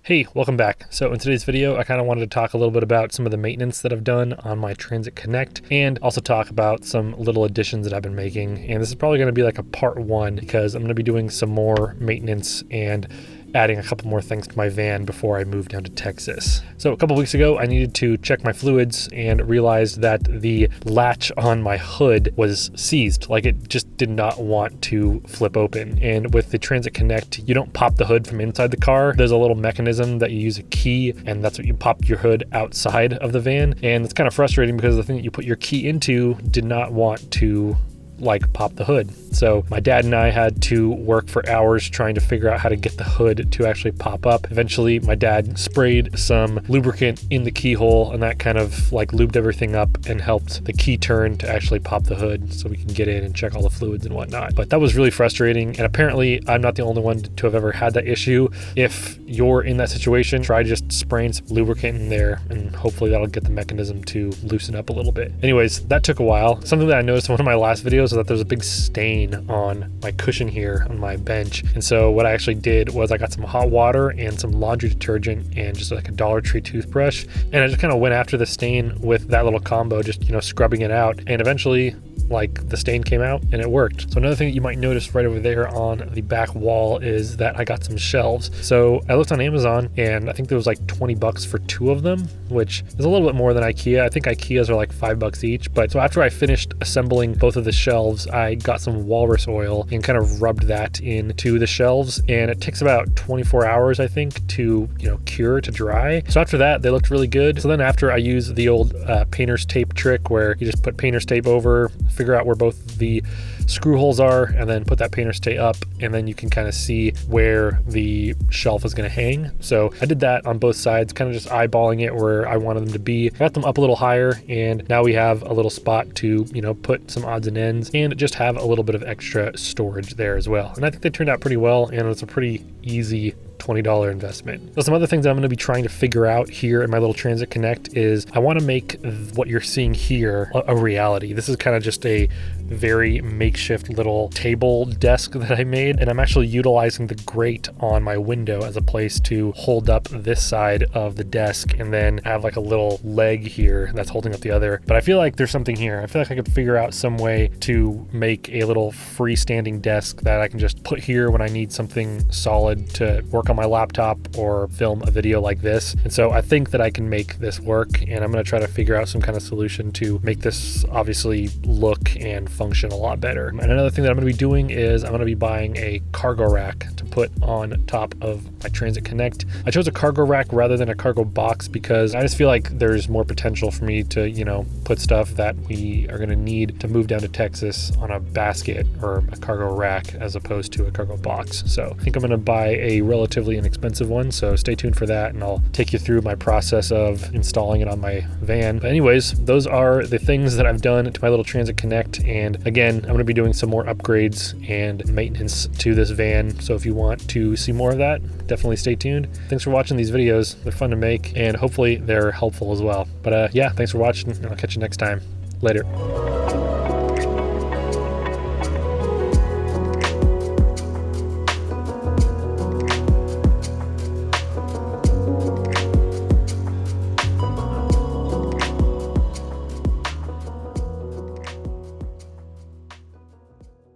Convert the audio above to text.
Hey, welcome back. So in today's video, I kind of wanted to talk a little bit about some of the maintenance that I've done on my Transit Connect and also talk about some little additions that I've been making. And this is probably going to be like a part one because I'm going to be doing some more maintenance and adding a couple more things to my van before I move down to Texas. So a couple weeks ago, I needed to check my fluids and realized that the latch on my hood was seized. Like it just did not want to flip open. And with the Transit Connect, you don't pop the hood from inside the car. There's a little mechanism that you use a key, and that's what you pop your hood outside of the van. And it's kind of frustrating because the thing that you put your key into did not want to pop the hood. So my dad and I had to work for hours trying to figure out how to get the hood to actually pop up. Eventually my dad sprayed some lubricant in the keyhole, and that kind of lubed everything up and helped the key turn to actually pop the hood so we can get in and check all the fluids and whatnot. But that was really frustrating, and apparently I'm not the only one to have ever had that issue. If you're in that situation, try just spraying some lubricant in there and hopefully that'll get the mechanism to loosen up a little bit. Anyways, that took a while. Something that I noticed in one of my last videos is that there's a big stain on my cushion here on my bench. And so what I actually did was I got some hot water and some laundry detergent and just like a Dollar Tree toothbrush. And I just kind of went after the stain with that little combo, just, scrubbing it out. And eventually the stain came out and it worked. So another thing that you might notice right over there on the back wall is that I got some shelves. So I looked on Amazon and I think there was $20 for two of them, which is a little bit more than IKEA. I think IKEA's are $5 each. But so after I finished assembling both of the shelves, I got some walrus oil and kind of rubbed that into the shelves, and it takes about 24 hours, I think, to cure, to dry. So after that, they looked really good. So then after I used the old painter's tape trick where you just put painter's tape over, figure out where both the screw holes are, and then put that painter's tape up, and then you can kind of see where the shelf is going to hang. So I did that on both sides, kind of just eyeballing it where I wanted them to be. Got them up a little higher, and now we have a little spot to put some odds and ends and just have a little bit of extra storage there as well. And I think they turned out pretty well, and it's a pretty easy $20 investment. So some other things that I'm going to be trying to figure out here in my little Transit Connect is I want to make what you're seeing here a reality. This is kind of just a very makeshift little table desk that I made, and I'm actually utilizing the grate on my window as a place to hold up this side of the desk, and then have a little leg here that's holding up the other. But I feel like there's something here. I feel like I could figure out some way to make a little freestanding desk that I can just put here when I need something solid to work on my laptop or film a video like this. And so I think that I can make this work, and I'm going to try to figure out some kind of solution to make this obviously look and function a lot better. And another thing that I'm going to be doing is I'm going to be buying a cargo rack to put on top of my Transit Connect. I chose a cargo rack rather than a cargo box because I just feel like there's more potential for me to, put stuff that we are going to need to move down to Texas on a basket or a cargo rack as opposed to a cargo box. So I think I'm going to buy a relatively inexpensive one. So stay tuned for that, and I'll take you through my process of installing it on my van. But anyways, those are the things that I've done to my little Transit Connect. And again, I'm going to be doing some more upgrades and maintenance to this van. So if you want to see more of that, definitely stay tuned. Thanks for watching these videos. They're fun to make, and hopefully they're helpful as well. But yeah, thanks for watching, and I'll catch you next time. Later.